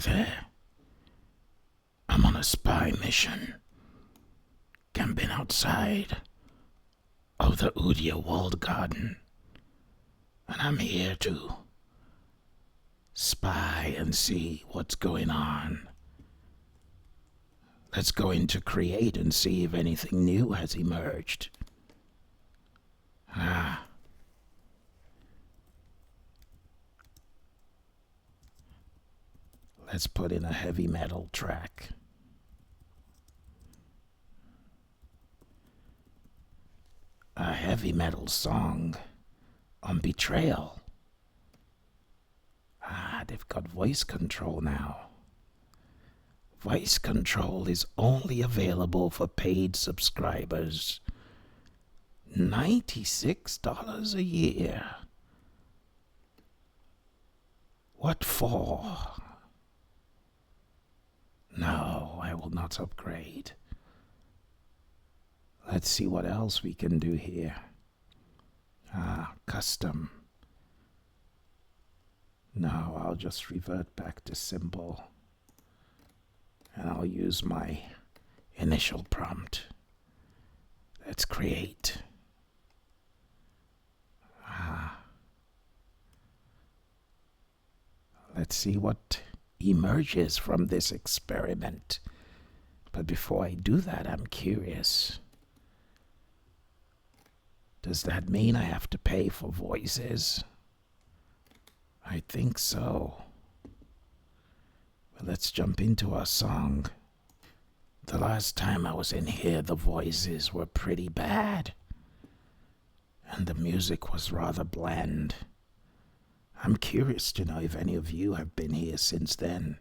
there. I'm on a spy mission, camping outside of the UDIO Walled Garden, and I'm here to spy and see what's going on. Let's go into Create and see if anything new has emerged. Let's put in a heavy metal track. A heavy metal song on Betrayal. They've got voice control now. Voice control is only available for paid subscribers. $96 a year. What for? No, I will not upgrade. Let's see what else we can do here. Custom. No, I'll just revert back to simple. And I'll use my initial prompt. Let's create. Let's see what emerges from this experiment. But before I do that, I'm curious. Does that mean I have to pay for voices? I think so. Well, let's jump into our song. The last time I was in here, the voices were pretty bad. And the music was rather bland. I'm curious to know if any of you have been here since then.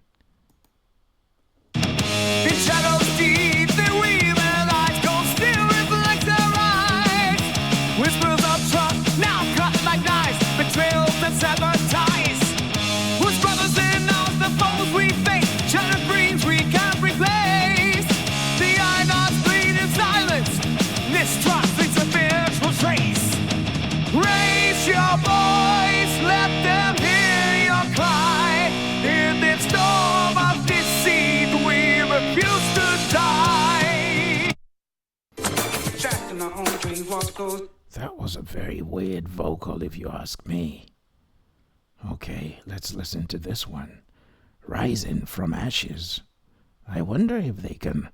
In shadows deep, they weave and light gold still reflects their eyes. Whispers of trust now cut like knives. Betrayals that sever ties. Whose brothers in us, the foes we face. Shattered dreams we can't replace. The iron hearts bleed in silence. Mistrust leaves a fearful trace. Raise your voice, let them hear your cry. In this storm of deceit, we refuse to die. Trapped in our own dreams, want to go. That was a very weird vocal, if you ask me. Okay, let's listen to this one. Rising from ashes. I wonder if they can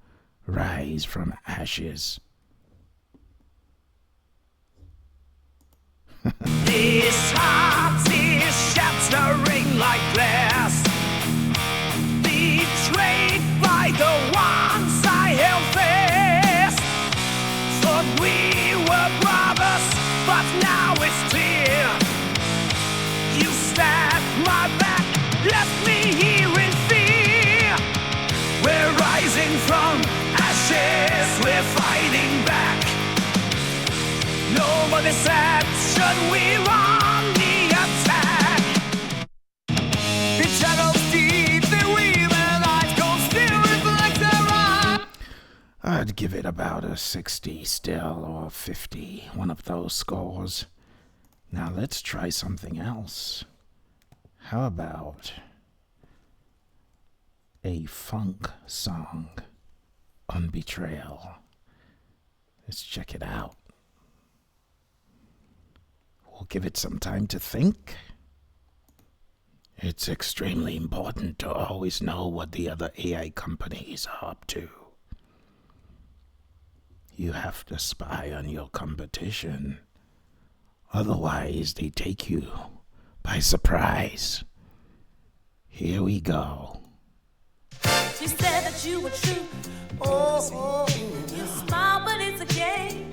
rise from ashes. This heart is shattering like glass. Betrayed by the ones I held fast. Thought we were brothers, but now it's clear. You stabbed my back, left me here in fear. We're rising from ashes, we're fighting back. No more deception, we're on the attack. In shadows deep, they weave and light gold still reflects their eyes. I'd give it about a 60 still, or 50, one of those scores. Now let's try something else. How about a funk song on Betrayal? Let's check it out. We'll give it some time to think. It's extremely important to always know what the other AI companies are up to. You have to spy on your competition. Otherwise, they take you by surprise. Here we go. She said that you were true. Oh, you smile, but it's a game.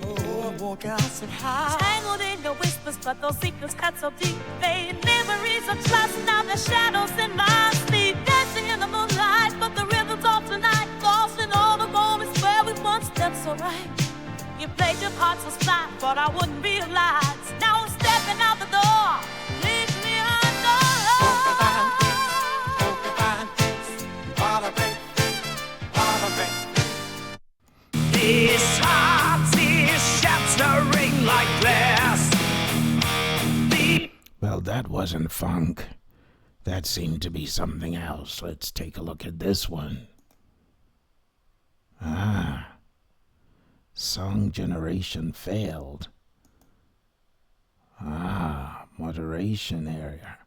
Walk out so high. Tangled in your whispers, but those secrets cut so deep. They memories of trust, now the shadows in my sleep. Dancing in the moonlight, but the rhythm's off tonight. Lost in all the moments where we once stepped so right. You played your part so spot, but I wouldn't realize. Now I'm stepping out the door. Leave me This heart is shattering like glass. Well, that wasn't funk. That seemed to be something else. Let's take a look at this one. Ah. Song generation failed. Ah, moderation area.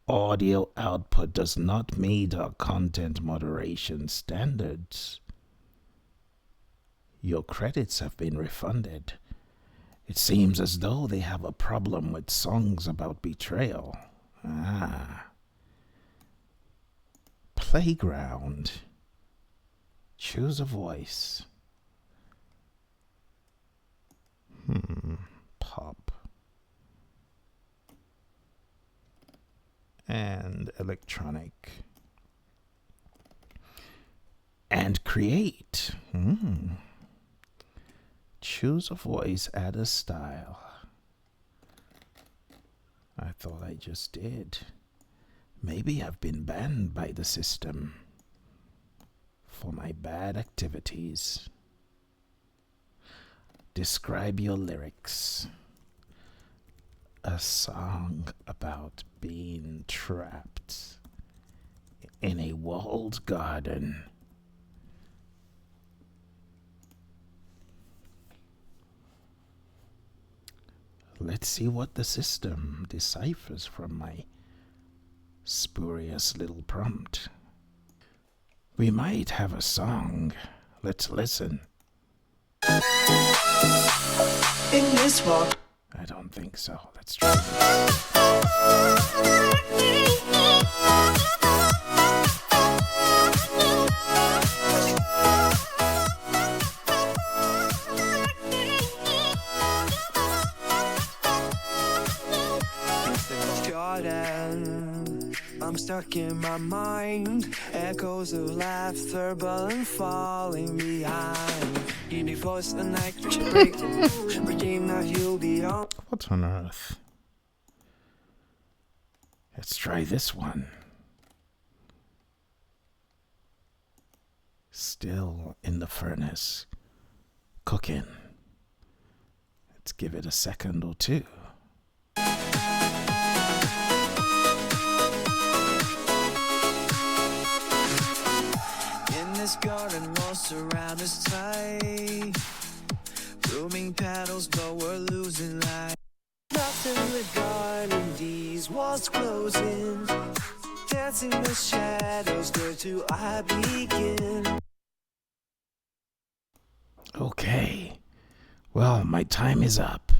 Audio output does not meet our content moderation standards. Your credits have been refunded. It seems as though they have a problem with songs about betrayal. Ah. Playground. Choose a voice. Pop. And electronic. And create. Choose a voice, add a style. I thought I just did. Maybe I've been banned by the system for my bad activities. Describe your lyrics. A song about being trapped in a walled garden. Let's see what the system deciphers from my spurious little prompt. We might have a song. Let's listen. In this walk. I don't think so. Let's try Garden. I'm stuck in my mind. Echoes of laughter, but I'm falling behind. In the voice the night break. Breaking out UDIO. What on earth? Let's try this one. Still in the furnace, cooking. Let's give it a second or two. In this garden, most around us tight. Blooming petals, but we're losing light. Nothing regarding these walls closing. Dancing the shadows, where do I begin? Okay. Well, my time is up.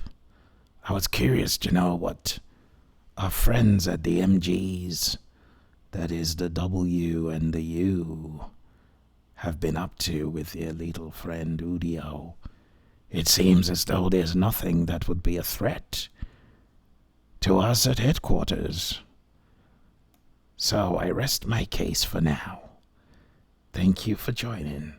I was curious to know what our friends at the MGs, that is the W and the U, have been up to with their little friend UDIO. It seems as though there's nothing that would be a threat to us at headquarters. So I rest my case for now. Thank you for joining.